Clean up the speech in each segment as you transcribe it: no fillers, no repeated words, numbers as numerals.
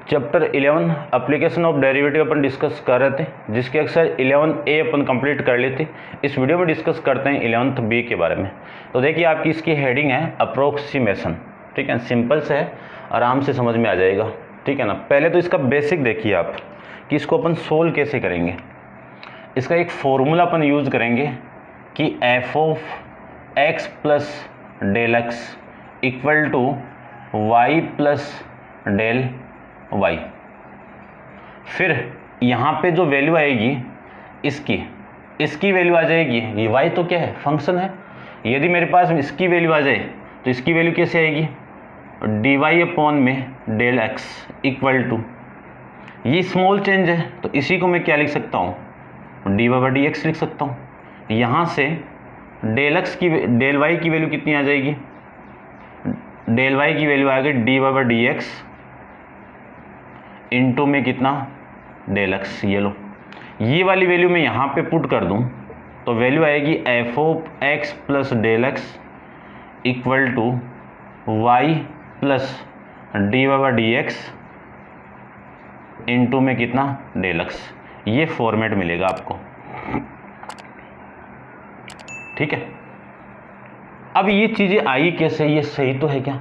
Chapter 11 application of derivative upon discuss कर रहे थे, जिसके अक्सर 11A अपन कंप्लीट कर लेते। इस वीडियो में डिस्कस करते हैं 11B के बारे में। तो देखिए आपकी इसकी हेडिंग है अप्रोक्सीमेशन, ठीक है, सिंपल से है, आराम से समझ में आ जाएगा, ठीक है ना। पहले तो इसका बेसिक देखिए आप कि इसको अपन सोल्व कैसे करेंगे। इसका एक फॉर्मूला अपन यूज़ करेंगे कि f of x plus del x equal to y plus del y. फिर यहाँ पे जो वैल्यू आएगी इसकी वैल्यू आ जाएगी, ये वाई तो क्या है, फंक्शन है। यदि मेरे पास इसकी वैल्यू आ जाए तो इसकी वैल्यू कैसे आएगी, डी वाई अपॉन में डेल एक्स इक्वल टू, ये स्मॉल चेंज है तो इसी को मैं क्या लिख सकता हूँ, d y by d x लिख सकता हूँ। यहाँ से डेल वाई की वैल्यू कितनी आ जाएगी, डेल वाई की वैल्यू आ गई d y by d x into में कितना, डेल एक्स। ये लो, ये वाली वैल्यू मैं यहाँ पे पुट कर दूँ तो वैल्यू आएगी f of x plus del x equal to y plus d y by d x into में कितना, डेल एक्स। ये फॉर्मेट मिलेगा आपको, ठीक है। अब ये चीज़ें आई कैसे, ये सही तो है क्या।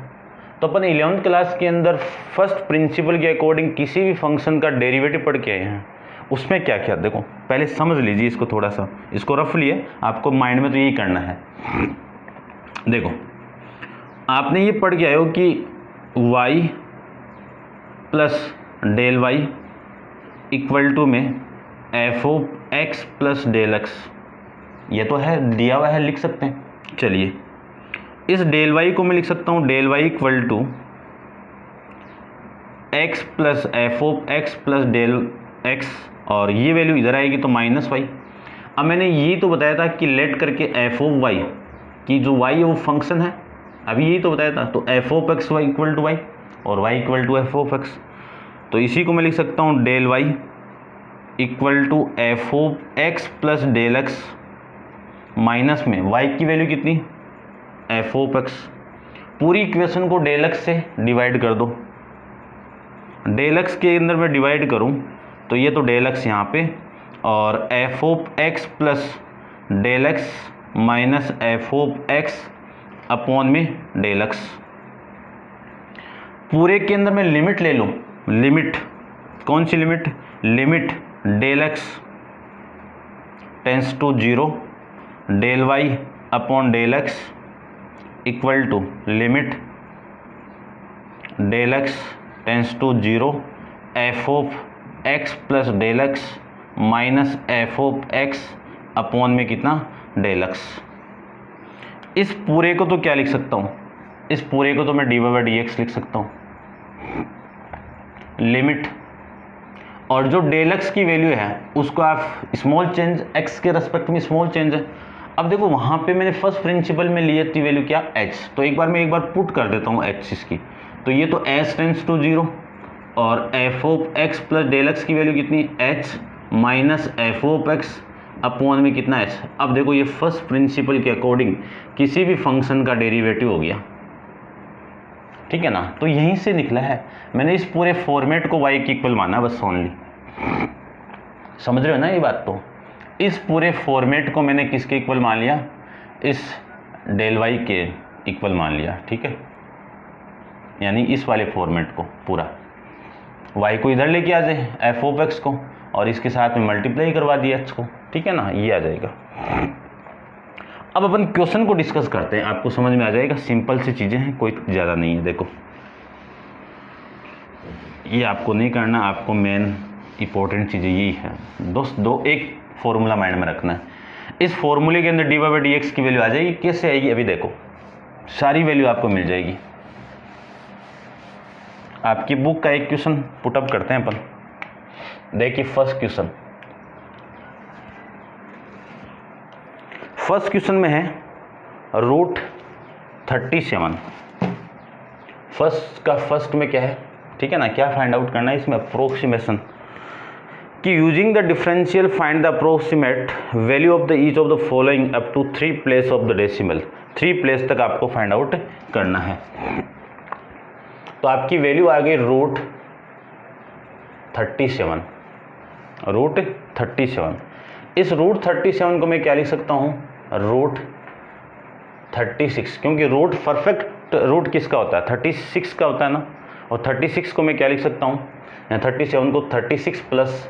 तो अपन 11th क्लास के अंदर फर्स्ट प्रिंसिपल के अकॉर्डिंग किसी भी फंक्शन का डेरिवेटिव पढ़ के आए हैं। उसमें क्या क्या देखो, पहले समझ लीजिए इसको, थोड़ा सा इसको रफ लिए, आपको माइंड में तो यही करना है। देखो आपने ये पढ़ के आए हो कि y plus del Y equal to में F of x plus del X, ये तो है दिया हुआ है, लिख सकते हैं। चलिए इस डेल वाई को मैं लिख सकता हूँ del Y equal to x plus f of x plus del x, और ये वैल्यू इधर आएगी तो माइनस वाई। अब मैंने ये तो बताया था कि लेट करके एफ ऑफ वाई की जो वाई है वो फंक्शन है, अभी यही तो बताया था। तो F of X Y equal to Y और Y equal to F of X, तो इसी को मैं लिख सकता हूँ del Y equal to F of x plus del x minus में वाई की वैल्यू कितनी, एफ ऑफ एक्स। पूरी इक्वेशन को डेल एक्स से डिवाइड कर दो, डेल एक्स के अंदर मैं डिवाइड करूं तो ये तो डेल एक्स यहाँ पे, और f of x plus del x minus f of x upon में डेल एक्स। पूरे के अंदर मैं लिमिट ले लूँ, लिमिट कौन सी limit, limit del x tends to 0 del y upon del x equal to limit del x tends to 0 f of x plus del x minus f of x upon में कितना, del x. इस पूरे को तो क्या लिख सकता हूँ, इस पूरे को तो मैं d y by d x लिख सकता हूँ, लिमिट, और जो डेल एक्स की वैल्यू है उसको आप स्मॉल चेंज, एक्स के रेस्पेक्ट में स्मॉल चेंज है। अब देखो वहाँ पे मैंने फर्स्ट प्रिंसिपल में ली थी वैल्यू क्या, h, तो एक बार पुट कर देता हूँ h इसकी, तो ये तो s टेंस टू 0 और f of x plus del x की वैल्यू कितनी, h minus f of x upon में कितना h। अब देखो ये फर्स्ट प्रिंसिपल के अकॉर्डिंग किसी भी फंक्शन का डेरिवेटिव हो गया, ठीक है ना। तो यहीं से निकला है, मैंने इस पूरे फॉर्मेट को y की इक्वल माना बस ओनली, समझ रहे हो ना ये बात। तो इस पूरे फॉर्मेट को मैंने किसके इक्वल मान लिया, इस डेल वाई के इक्वल मान लिया, ठीक है। यानी इस वाले फॉर्मेट को पूरा, y को इधर लेके आ जाए एफ ऑफ एक्स को, और इसके साथ में मल्टीप्लाई करवा दिया h को, ठीक है ना, ये आ जाएगा। अब अपन क्वेश्चन को डिस्कस करते हैं, आपको समझ में आ जाएगा, सिंपल सी चीज़ें हैं, कोई ज़्यादा नहीं है। देखो ये आपको नहीं करना, आपको मेन इंपॉर्टेंट चीज़ें यही है दोस्त। एक फॉर्मूला माइंड में रखना है, इस फॉर्मूले के अंदर d y by d x की वैल्यू आ जाएगी। कैसे आएगी, अभी देखो सारी वैल्यू आपको मिल जाएगी। आपकी बुक का एक क्वेश्चन पुटअप करते हैं अपन। देखिए फर्स्ट क्वेश्चन में है रूट 37। फर्स्ट में क्या है, ठीक है ना, क्या फाइंड आउट करना है इसमें, अप्रोक्सीमेशन, कि using the differential find the approximate value of the each of the following up to 3 place of the decimal. 3 place तक आपको फाइंड आउट करना है। तो आपकी वैल्यू आ गई रूट 37, रूट 37। इस रूट 37 को मैं क्या लिख सकता हूँ, रूट 36, क्योंकि रूट परफेक्ट रूट किसका होता है, 36 का होता है ना। और 36 को मैं क्या लिख सकता हूँ, 37 को 36 प्लस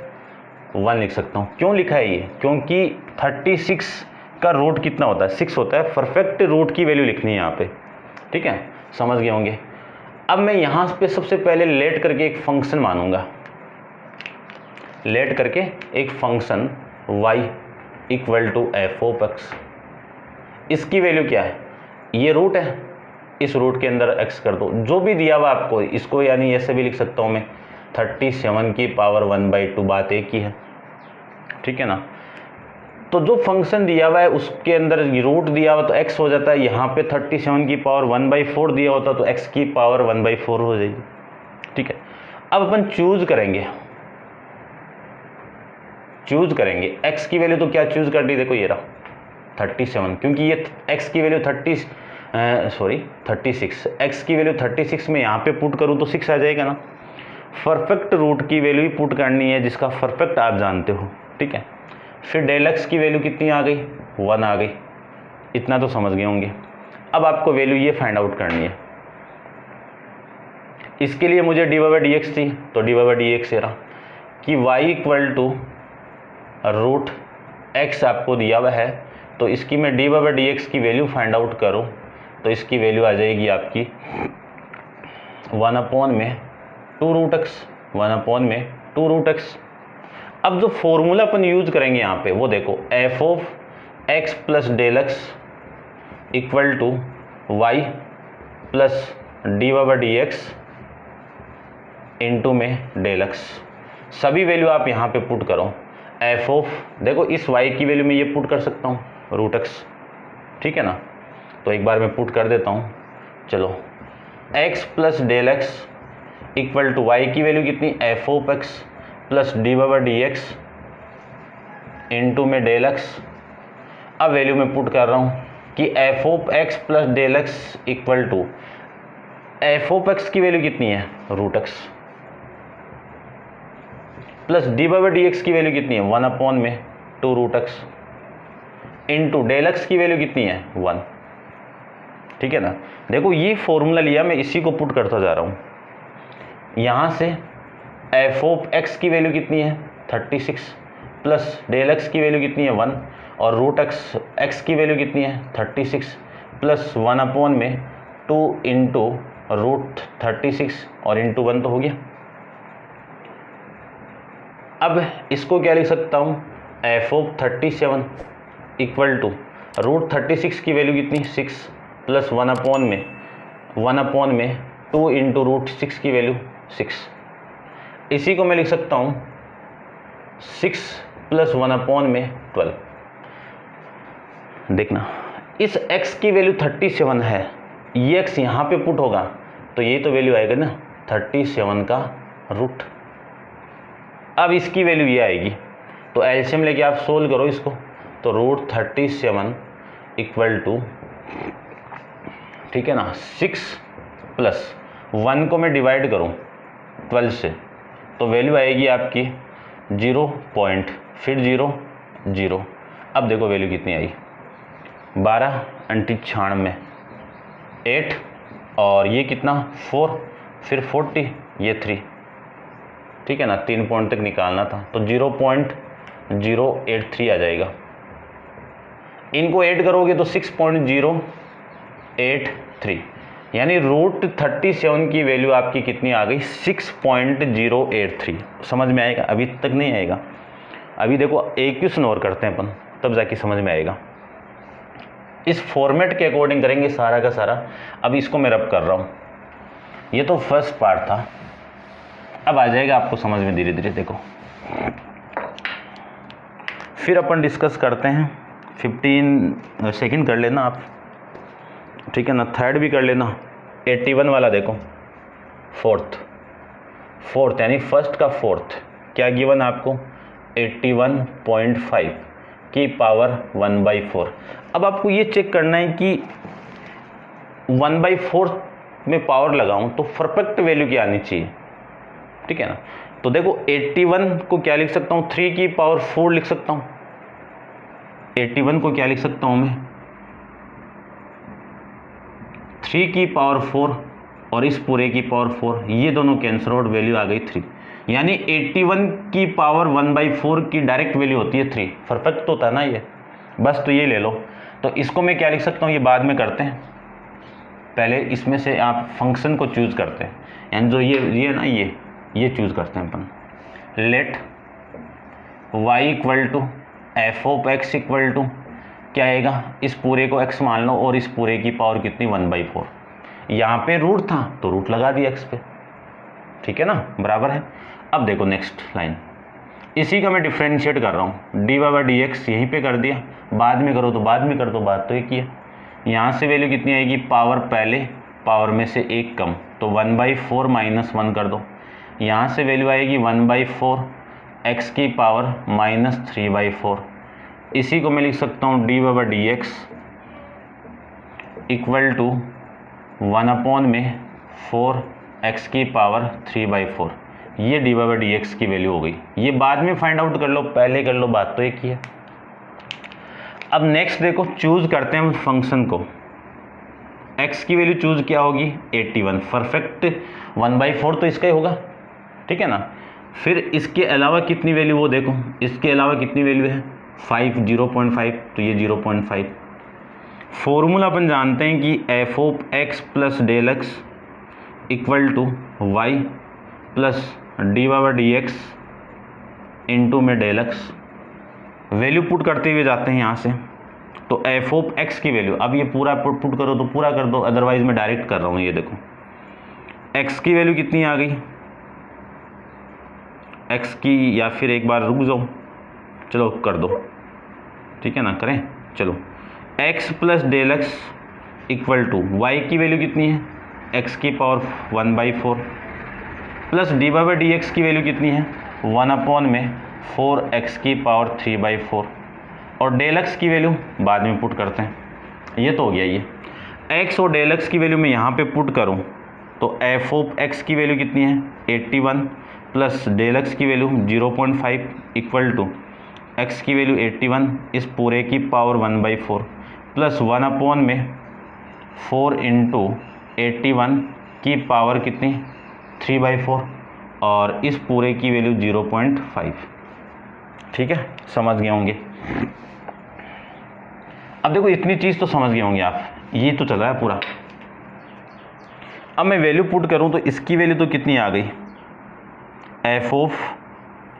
1 लिख सकता हूँ। क्यों लिखा है ये, क्योंकि 36 का रूट कितना होता है, 6 होता है। परफेक्ट रूट की वैल्यू लिखनी है यहाँ पे, ठीक है, समझ गए होंगे। अब मैं यहाँ पे सबसे पहले लेट करके एक फंक्शन मानूंगा, लेट करके एक function y equal to F of x. इसकी वैल्यू क्या है, ये रूट है, इस रूट के अंदर x कर दो, जो भी दिया हुआ आपको, इसको यानी ऐसे भी लिख सकता हूँ मैं 37 की पावर 1/2, बात एक ही है, ठीक है ना। तो जो फंक्शन दिया हुआ है उसके अंदर रूट दिया हुआ तो x हो जाता है, यहाँ पे 37 की पावर 1/4 दिया होता तो x की पावर 1/4 हो जाएगी, ठीक है। अब अपन चूज करेंगे x की वैल्यू, तो क्या चूज कर दी, देखो ये रहा 37, क्योंकि ये x की वैल्यू 36, x की वैल्यू 36 में यहाँ पे पुट करूँ तो 6 आ जाएगा ना। परफेक्ट रूट की वैल्यू ही पुट करनी है जिसका परफेक्ट आप जानते हो, ठीक है। फिर डेल एक्स की वैल्यू कितनी आ गई, 1 आ गई, इतना तो समझ गए होंगे। अब आपको वैल्यू ये फाइंड आउट करनी है। इसके लिए मुझे dy/dx थी, तो dy/dx ये रहा कि y equal to root x आपको दिया हुआ है, तो इसकी मैं dy/dx की वैल्यू फाइंड आउट करूँ तो इसकी वैल्यू आ जाएगी आपकी 1/2√x। अब जो फॉर्मूला अपन यूज करेंगे यहाँ पे वो देखो, f of x plus del x equal to y plus dy/dx into में डेल एक्स। सभी वैल्यू आप यहाँ पे पुट करो। एफ ऑफ, देखो इस y की वैल्यू में ये पुट कर सकता हूँ √x, ठीक है ना। तो एक बार मैं पुट कर देता हूँ, चलो x plus del x equal to Y की वैल्यू कितनी, F of x plus dy/dx into में डेल एक्स। अब वैल्यू में पुट कर रहा हूँ कि f of x plus del x equal to F of x की वैल्यू कितनी है, √x, प्लस dy/dx की वैल्यू कितनी है, 1/2√x इंटू डेल एक्स की वैल्यू कितनी है, 1, ठीक है ना। देखो ये फॉर्मूला लिया, मैं इसी को पुट करता जा रहा हूँ। यहाँ से एफ ऑफ एक्स की वैल्यू कितनी है, 36, प्लस डेल एक्स की वैल्यू कितनी है, 1, और √x की वैल्यू कितनी है, 36, प्लस 1/2 इंटू √36 और इंटू 1 तो हो गया। अब इसको क्या लिख सकता हूँ, एफ ऑफ 37 इक्वल टू √36 की वैल्यू कितनी, 6, प्लस 1/2 इंटू √6 की वैल्यू 6। इसी को मैं लिख सकता हूँ 6 प्लस 1/12। देखना इस x की वैल्यू 37 है, ये x यहाँ पे पुट होगा तो ये तो वैल्यू आएगा ना 37 का रूट। अब इसकी वैल्यू ये आएगी, तो एलसीएम लेके आप सोल्व करो इसको, तो √37 इक्वल टू, ठीक है ना, 6 प्लस 1 को मैं डिवाइड करूँ 12 से तो वैल्यू आएगी आपकी 0 पॉइंट, फिर 0 0। अब देखो वैल्यू कितनी आई, 12 × 96, 8, और ये कितना 4, फिर 40, ये 3, ठीक है ना। 3 पॉइंट तक निकालना था तो 0.083 आ जाएगा। इनको ऐड करोगे तो 6.083, यानी √37 की वैल्यू आपकी कितनी आ गई, 6.083। समझ में आएगा, अभी तक नहीं आएगा। अभी देखो एक क्वेश्चन और करते हैं अपन, तब जाके समझ में आएगा। इस फॉर्मेट के अकॉर्डिंग करेंगे सारा का सारा। अब इसको मैं रब कर रहा हूँ, ये तो फर्स्ट पार्ट था, अब आ जाएगा आपको समझ में धीरे धीरे। देखो फिर अपन डिस्कस करते हैं, 15 सेकंड कर लेना आप, ठीक है ना। थर्ड भी कर लेना, 81 वाला देखो, फोर्थ यानी फर्स्ट का फोर्थ क्या गिवन आपको, 81.5 की पावर 1/4। अब आपको ये चेक करना है कि 1/4 में पावर लगाऊं तो परफेक्ट वैल्यू क्या आनी चाहिए, ठीक है ना। तो देखो 81 को क्या लिख सकता हूँ, 3 की पावर 4 लिख सकता हूँ। 81 को क्या लिख सकता हूँ मैं, 3 की पावर 4 और इस पूरे की पावर 4, ये दोनों कैंसिल आउट, वैल्यू आ गई 3। यानी 81 की पावर 1/4 की डायरेक्ट वैल्यू होती है 3। परफेक्ट होता है ना ये, बस तो ये ले लो। तो इसको मैं क्या लिख सकता हूँ, ये बाद में करते हैं, पहले इसमें से आप फंक्शन को चूज करते हैं, यानी जो ये ना ये चूज करते हैं अपन। Let y equal to F of X equal to क्या आएगा, इस पूरे को x मान लो और इस पूरे की पावर कितनी 1/4। यहाँ पे रूट था तो रूट लगा दिया x पे, ठीक है ना, बराबर है। अब देखो नेक्स्ट लाइन, इसी का मैं डिफ्रेंशिएट कर रहा हूँ, dy/dx यहीं पे कर दिया, बाद में करो तो बाद में कर दो, बात तो एक ही है। यहाँ से वैल्यू कितनी आएगी, पावर पहले पावर में से एक कम, तो 1/4 माइनस 1 कर दो। यहाँ से वैल्यू आएगी 1/4 x की पावर -3/4। इसी को मैं लिख सकता हूँ dy/dx इक्वल टू 1/4 x की पावर 3/4। ये dy/dx की वैल्यू हो गई। ये बाद में फाइंड आउट कर लो, पहले कर लो, बात तो एक ही है। अब नेक्स्ट देखो, चूज करते हैं फंक्शन को। x की वैल्यू चूज क्या होगी, 81। परफेक्ट 1/4 तो इसका ही होगा, ठीक है ना। फिर इसके अलावा कितनी वैल्यू, वो देखो इसके अलावा कितनी वैल्यू है, 5, 0.5, तो ये 0.5। फॉर्मूला अपन जानते हैं कि f of x plus del x equal to y plus dy/dx into में डेल एक्स। वैल्यू पुट करते हुए जाते हैं यहाँ से, तो एफ ऑफ एक्स की वैल्यू, अब ये पूरा पुट करो तो पूरा कर दो, अदरवाइज मैं डायरेक्ट कर रहा हूँ। ये देखो एक्स की वैल्यू कितनी आ गई, एक्स की, या फिर एक बार रुक जाओ, चलो कर दो, ठीक है ना, करें चलो। X plus del x equal to Y की वैल्यू कितनी है, एक्स की पावर 1/4 प्लस dy/dx की वैल्यू कितनी है, 1/4 x की पावर 3/4 और डेल एक्स की वैल्यू बाद में पुट करते हैं। ये तो हो गया। ये x और डेल एक्स की वैल्यू मैं यहाँ पे पुट करूँ तो एफ ऑफ एक्स की वैल्यू कितनी है, 81 प्लस डेल एक्स की वैल्यू 0.5 इक्वल टू x की वैल्यू 81 इस पूरे की पावर 1/4 प्लस 1/4 इंटू 81 की पावर कितनी 3/4 और इस पूरे की वैल्यू 0.5। ठीक है, समझ गए होंगे। अब देखो इतनी चीज़ तो समझ गए होंगे आप, ये तो चल रहा है पूरा। अब मैं वैल्यू पुट करूं तो इसकी वैल्यू तो कितनी आ गई, एफ ऑफ,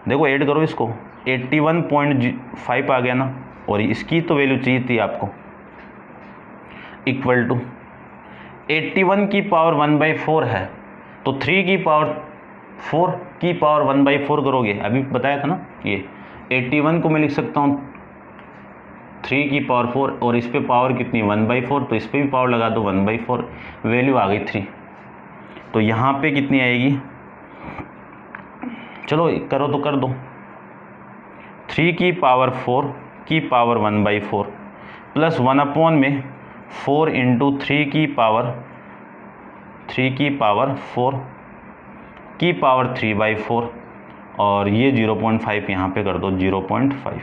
देखो ऐड करो इसको, 81.5 आ गया ना, और इसकी तो वैल्यू चाहिए थी आपको, इक्वल टू 81 की पावर 1/4 है तो 3 की पावर 4 की पावर 1/4 करोगे, अभी बताया था ना। ये 81 को मैं लिख सकता हूँ 3 की पावर 4 और इस पे पावर कितनी 1/4, तो इस पे भी पावर लगा दो 1/4, वैल्यू आ गई 3। तो यहाँ पे कितनी आएगी, चलो करो तो कर दो, 3 की पावर 4 की पावर 1/4 प्लस 1/4 इंटू 3 की पावर 4 की पावर 3/4 और ये 0.5 यहाँ पे कर दो 0.5।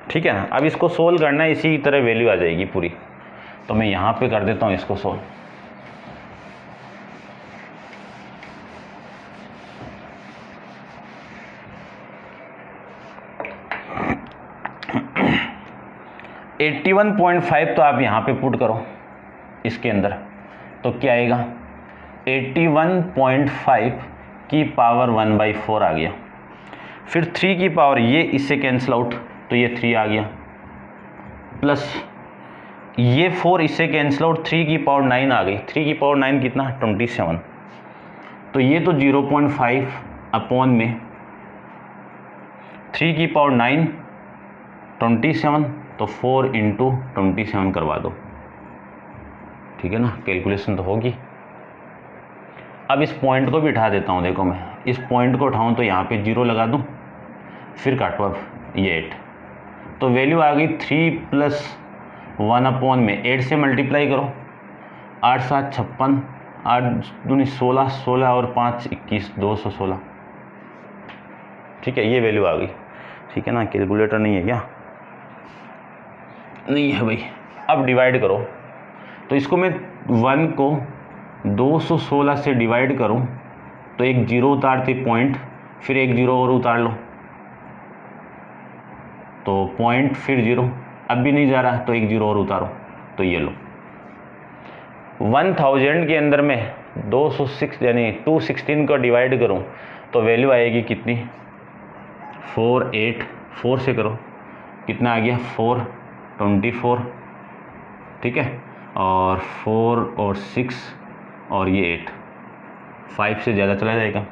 ठीक है ना। अब इसको सोल्व करना है, इसी तरह वैल्यू आ जाएगी पूरी, तो मैं यहाँ पे कर देता हूँ इसको सोल्व। तो 81.5 तो आप यहाँ पे पुट करो इसके अंदर, तो क्या आएगा 81.5 की पावर 1/4 आ गया। फिर 3 की पावर, ये इससे कैंसिल आउट तो ये 3 आ गया, प्लस ये 4 इससे कैंसिल आउट, 3 की पावर 9 आ गई। 3 की पावर 9 कितना 27, तो ये तो 0.5 अपॉन में 3 की पावर 9 27, तो 4 इंटू 27 करवा दो। ठीक है ना, कैलकुलेशन तो होगी। अब इस पॉइंट को भी उठा देता हूँ, देखो मैं इस पॉइंट को उठाऊँ तो यहाँ पे 0 लगा दूँ, फिर काटो अब ये 8, तो वैल्यू आ गई 3 प्लस 1 अपॉन में 8 से मल्टीप्लाई करो, 8 7 56, 8 दूनी 16, 16 और 5 21, 216। ठीक है, ये वैल्यू आ गई। ठीक है ना, कैलकुलेटर नहीं है क्या? नहीं है भाई। अब डिवाइड करो, तो इसको मैं 1 को 216 से डिवाइड करूं तो एक जीरो उतारते पॉइंट, फिर एक जीरो और उतार लो तो पॉइंट, फिर जीरो, अब भी नहीं जा रहा तो एक जीरो और उतारो तो ये लो। 1000 के अंदर में 206 यानी 216 को डिवाइड करूं तो वैल्यू आएगी कितनी? 484 से करो, कितना आ गया? 424। ठीक है, और 4 और 6 और ये 8, 5 से ज़्यादा चला जाएगा।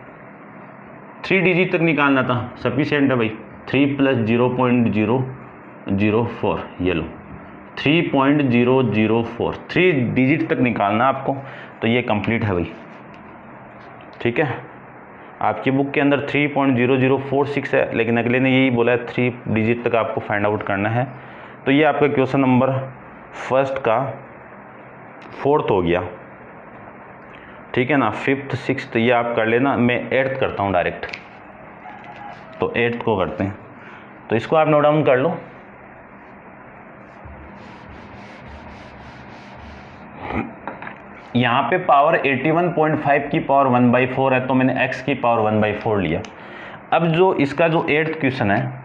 3 डिजिट तक निकालना था, सफिशिएंट है भाई। 3 + 0.004, ये लो 3.004, 3 डिजिट तक निकालना आपको, तो ये कंप्लीट है भाई। ठीक है, आपकी बुक के अंदर 3.0046 है, लेकिन अगले ने यही बोला है 3 डिजिट तक आपको फाइंड आउट करना है। तो ये आपका क्वेश्चन नंबर फर्स्ट का 4th हो गया। ठीक है ना, 5th 6th ये आप कर लेना, मैं 8th करता हूँ डायरेक्ट। तो 8th को करते हैं, तो इसको आप नोट डाउन कर लो। यहाँ पे पावर 81.5 की पावर 1/4 है, तो मैंने x की पावर 1/4 लिया। अब जो इसका जो 8th क्वेश्चन है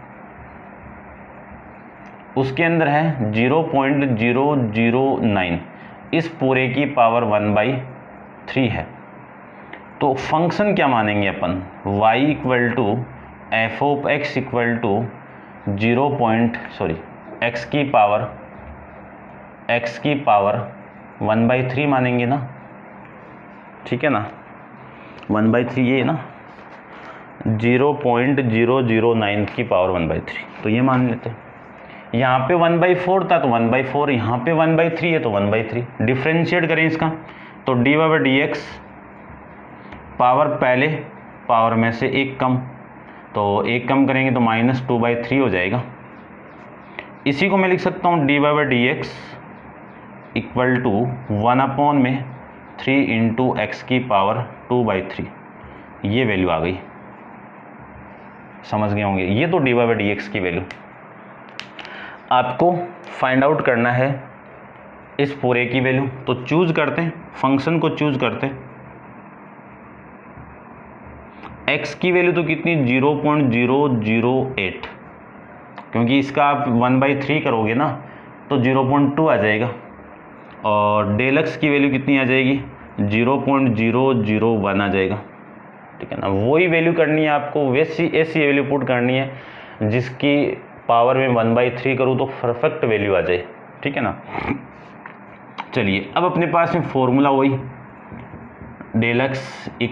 उसके अंदर है 0.009, इस पूरे की पावर 1/3 है। तो फंक्शन क्या मानेंगे अपन? y = f(x) = x की पावर 1/3 मानेंगे ना। ठीक है ना, 1/3 ये है ना, 0.009 की पावर 1/3, तो ये मान लेते हैं। यहाँ पे 1/4 था तो 1/4, यहाँ पे 1/3 है तो 1/3। डिफ्रेंशिएट करें इसका तो dy/dx, पावर पहले पावर में से एक कम, तो एक कम करेंगे तो -2/3 हो जाएगा। इसी को मैं लिख सकता हूँ dy/dx = 1/3 × x की पावर 2/3, ये वैल्यू आ गई। समझ गए होंगे, ये तो dy/dx की वैल्यू। आपको फाइंड आउट करना है इस पूरे की वैल्यू, तो चूज करते हैं, फंक्शन को चूज करते हैं। x की वैल्यू तो कितनी? 0.008, क्योंकि इसका आप 1/3 करोगे ना तो 0.2 आ जाएगा, और डेलक्स की वैल्यू कितनी आ जाएगी? 0.001 आ जाएगा। ठीक है ना, वही वैल्यू करनी है आपको, वैसी ऐसी वैल्यू पुट करनी है जिसकी पावर में 1/3 करूँ तो परफेक्ट वैल्यू आ जाए। ठीक है ना, चलिए अब अपने पास में फॉर्मूला वही ∂x = y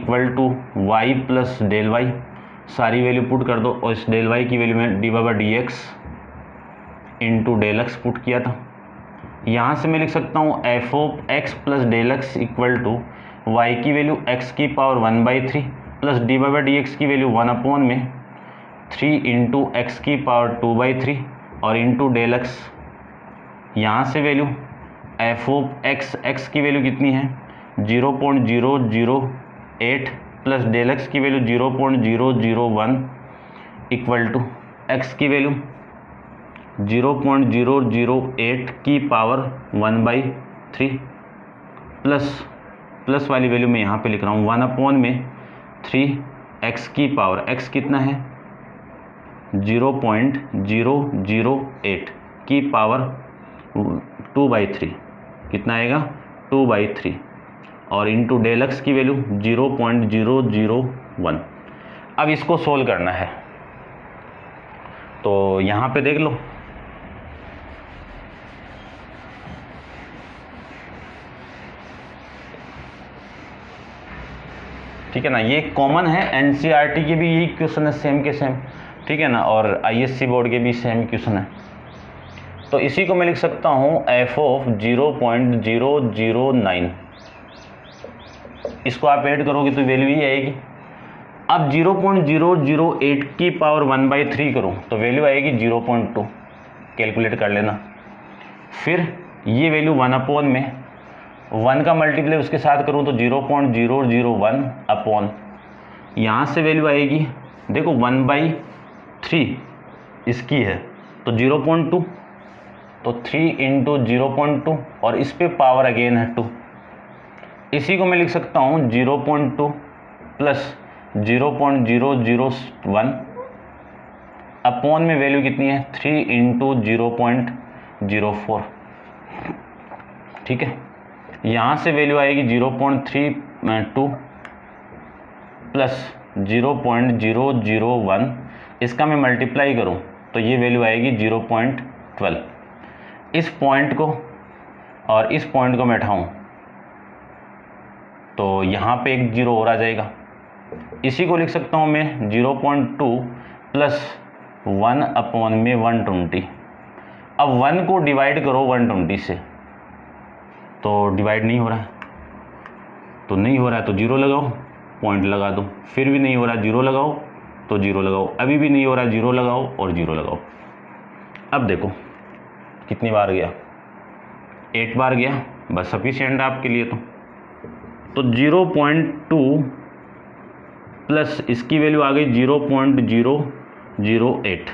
+ ∂y, सारी वैल्यू पुट कर दो, और इस ∂y की वैल्यू में dy/dx × ∂x पुट किया था। यहाँ से मैं लिख सकता हूँ f(x) + ∂x = y की वैल्यू x की पावर 1/3 प्लस dy/dx की वैल्यू 1/3 × x की पावर 2/3 और इंटू ∂x। यहाँ से वैल्यू f(x) की वैल्यू कितनी है? 0.008 प्लस ∂x की वैल्यू 0.001 इक्वल टू x की वैल्यू 0.008 की पावर 1/3 प्लस वाली वैल्यू मैं यहाँ पे लिख रहा हूँ 1/3 x की पावर, x कितना है? 0.008 की पावर 2/3, कितना आएगा? 2/3 और इंटू ∂x की वैल्यू 0.001। अब इसको सोल्व करना है, तो यहाँ पे देख लो, ठीक है ना। ये कॉमन है, एनसीईआरटी के भी यही क्वेश्चन है सेम के सेम, ठीक है ना, और आईएससी बोर्ड के भी सेम क्वेश्चन है। तो इसी को मैं लिख सकता हूँ f(0.009), इसको आप ऐड करोगे तो वैल्यू ही आएगी। अब 0.008 की पावर 1/3 करूँ तो वैल्यू आएगी 0.2, कैलकुलेट कर लेना। फिर ये वैल्यू 1 का मल्टीप्लाई उसके साथ करूँ तो 0.001 अपॉन, यहाँ से वैल्यू आएगी देखो 1/3 3 इसकी है तो 0.2, तो 3 इंटू 0.2 और इस पे पावर अगेन है 2। इसी को मैं लिख सकता हूँ 0.2 प्लस 0.001 अपॉन में वैल्यू कितनी है 3 इंटू 0.04। ठीक है, यहाँ से वैल्यू आएगी 0.32 प्लस 0.001, इसका मैं मल्टीप्लाई करूँ तो ये वैल्यू आएगी 0.12। इस पॉइंट को और इस पॉइंट को मैं उठाऊँ तो यहाँ पे एक जीरो और आ जाएगा। इसी को लिख सकता हूँ मैं 0.2 प्लस 1 अपॉन में 120। अब 1 को डिवाइड करो 120 से, तो डिवाइड नहीं हो रहा है, तो नहीं हो रहा है तो जीरो लगाओ, पॉइंट लगा दो। फिर भी नहीं हो रहा, जीरो लगाओ तो जीरो लगाओ, अभी भी नहीं हो रहा, जीरो लगाओ और जीरो लगाओ। अब देखो कितनी बार गया, 8 बार गया, बस सफिशिएंट है आपके लिए। तो 0.2 प्लस इसकी वैल्यू आ गई 0.008।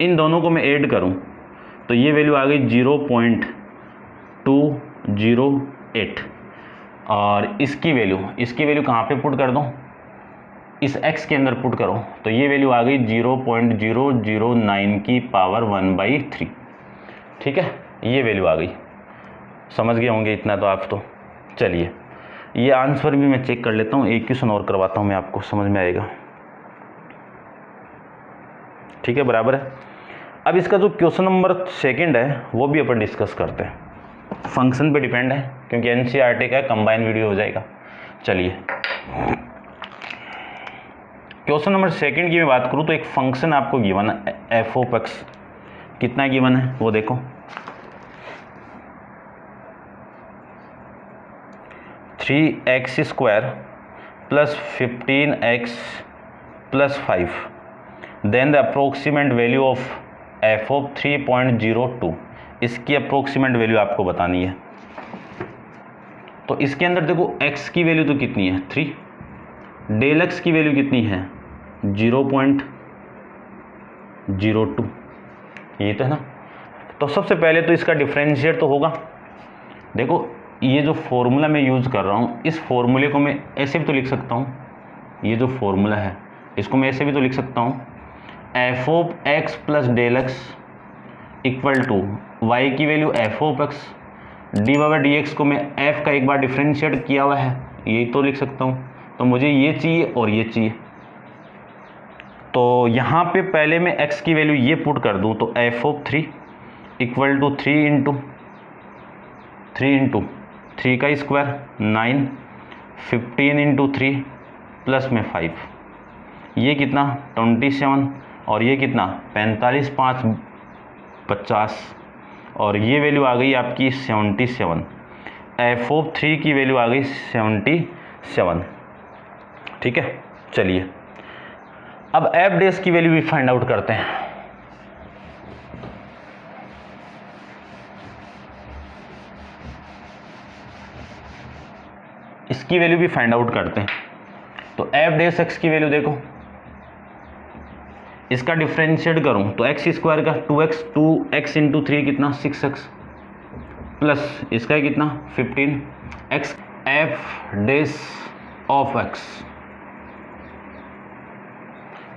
इन दोनों को मैं ऐड करूं तो ये वैल्यू आ गई 0.208 और इसकी वैल्यू कहाँ पे पुट कर दूं, इस x के अंदर पुट करो तो ये वैल्यू आ गई 0.009 की पावर 1/3। ठीक है, ये वैल्यू आ गई, समझ गए होंगे इतना तो आप। तो चलिए ये आंसर भी मैं चेक कर लेता हूँ, एक क्वेश्चन और करवाता हूँ मैं, आपको समझ में आएगा। ठीक है, बराबर है। अब इसका जो क्वेश्चन नंबर 2 है वो भी अपन डिस्कस करते हैं। फंक्शन पे डिपेंड है क्योंकि एनसीईआरटी का कंबाइन वीडियो हो जाएगा। चलिए क्वेश्चन नंबर 2 की मैं बात करूँ तो एक फंक्शन आपको गिवन है एफ ऑफ एक्स। कितना गिवन है वो देखो, 3x² plus 15x plus 5, then the approximate value of f of 3.02। इसकी अप्रोक्सीमेट वैल्यू आपको बतानी है। तो इसके अंदर देखो x की वैल्यू तो कितनी है 3, डेल x की वैल्यू कितनी है 0.02, ये तो है ना। तो सबसे पहले तो इसका डिफरेंशिएट तो होगा। देखो ये जो फॉर्मूला मैं यूज़ कर रहा हूँ, इस फॉर्मूले को मैं ऐसे भी तो लिख सकता हूँ, ये जो फॉर्मूला है इसको मैं ऐसे भी तो लिख सकता हूँ, F of x plus del x equal to Y की value F of X dy/dx को मैं f का एक बार डिफरेंशिएट किया हुआ है, यही तो लिख सकता हूँ। तो मुझे ये चाहिए और ये चाहिए, तो यहाँ पे पहले मैं x की वैल्यू ये पुट कर दूँ तो F of 3 equal to 3 into 3 का स्क्वायर 9, 15 इंटू 3 प्लस में 5, ये कितना 27 और ये कितना 45, 5 50 और ये वैल्यू आ गई आपकी 77। एफ ऑफ 3 की वैल्यू आ गई 77। ठीक है, चलिए अब एफ डैश की वैल्यू भी फाइंड आउट करते हैं। इसकी वैल्यू भी फाइंड आउट करते हैं। तो एफ डैश एक्स की वैल्यू देखो, इसका डिफरेंशिएट करूं तो एक्स स्क्वायर का 2x इंटू 3 कितना 6x प्लस इसका कितना 15x। F dash of x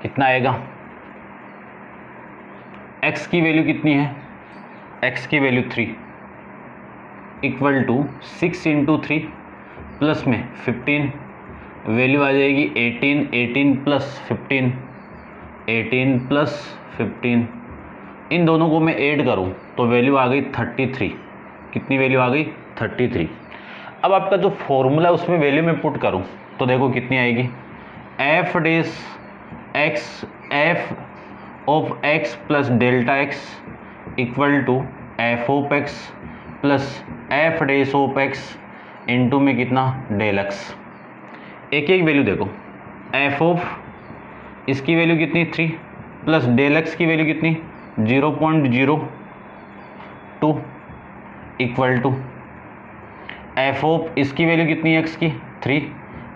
कितना आएगा, x की वैल्यू कितनी है, x की value 3 equal to 6 into 3 plus में 15, वैल्यू आ जाएगी 18, 18 प्लस 15, 18 प्लस 15। इन दोनों को मैं ऐड करूं तो वैल्यू आ गई 33। कितनी वैल्यू आ गई 33। अब आपका जो फॉर्मूला उसमें वैल्यू में पुट करूं तो देखो कितनी आएगी, f dash x f of x plus delta x equal to F of x plus f dash of x into में कितना डेल एक्स। एक एक वैल्यू देखो, एफ ऑफ इसकी वैल्यू कितनी 3 प्लस डेल एक्स की वैल्यू कितनी 0.02 इक्वल टू एफ ऑफ इसकी वैल्यू कितनी है एक्स की 3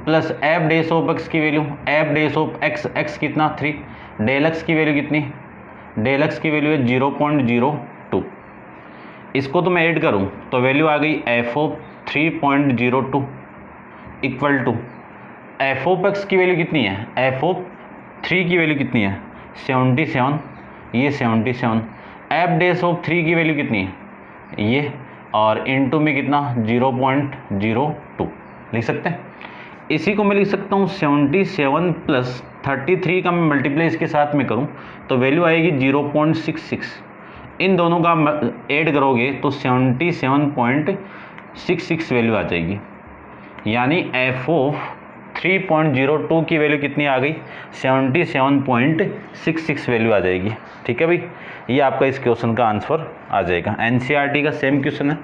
plus F dash of x की value, F dash of X, X कितना 3, डेल एक्स की वैल्यू कितनी, डेल एक्स की वैल्यू है 0.02। इसको तो मैं ऐड करूं तो वैल्यू आ गई f of 3.02 equal to F of x की वैल्यू कितनी है, एफ ऑफ 3 की वैल्यू कितनी है 77, ये 77, एफ डेस ऑफ 3 की वैल्यू कितनी है ये, और इनटू में कितना 0.02 लिख सकते हैं। इसी को मैं लिख सकता हूँ 77 प्लस 33 का मैं मल्टीप्लाई इसके साथ में करूँ तो वैल्यू आएगी 0.66। इन दोनों का ऐड करोगे तो 77.66 वैल्यू आ जाएगी, यानी एफ ऑफ 3.02 की वैल्यू कितनी आ गई 77.66 वैल्यू आ जाएगी। ठीक है भाई, ये आपका इस क्वेश्चन का आंसर आ जाएगा। एनसीईआरटी का सेम क्वेश्चन है,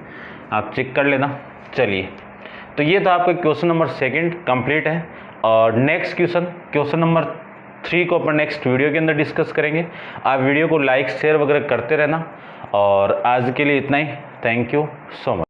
आप चेक कर लेना। चलिए, तो ये तो आपका क्वेश्चन नंबर 2 कंप्लीट है, और नेक्स्ट क्वेश्चन नंबर 3 को अपन नेक्स्ट वीडियो के अंदर डिस्कस करेंगे। आप वीडियो को लाइक शेयर वगैरह करते रहना, और आज के लिए इतना ही। Thank you so much.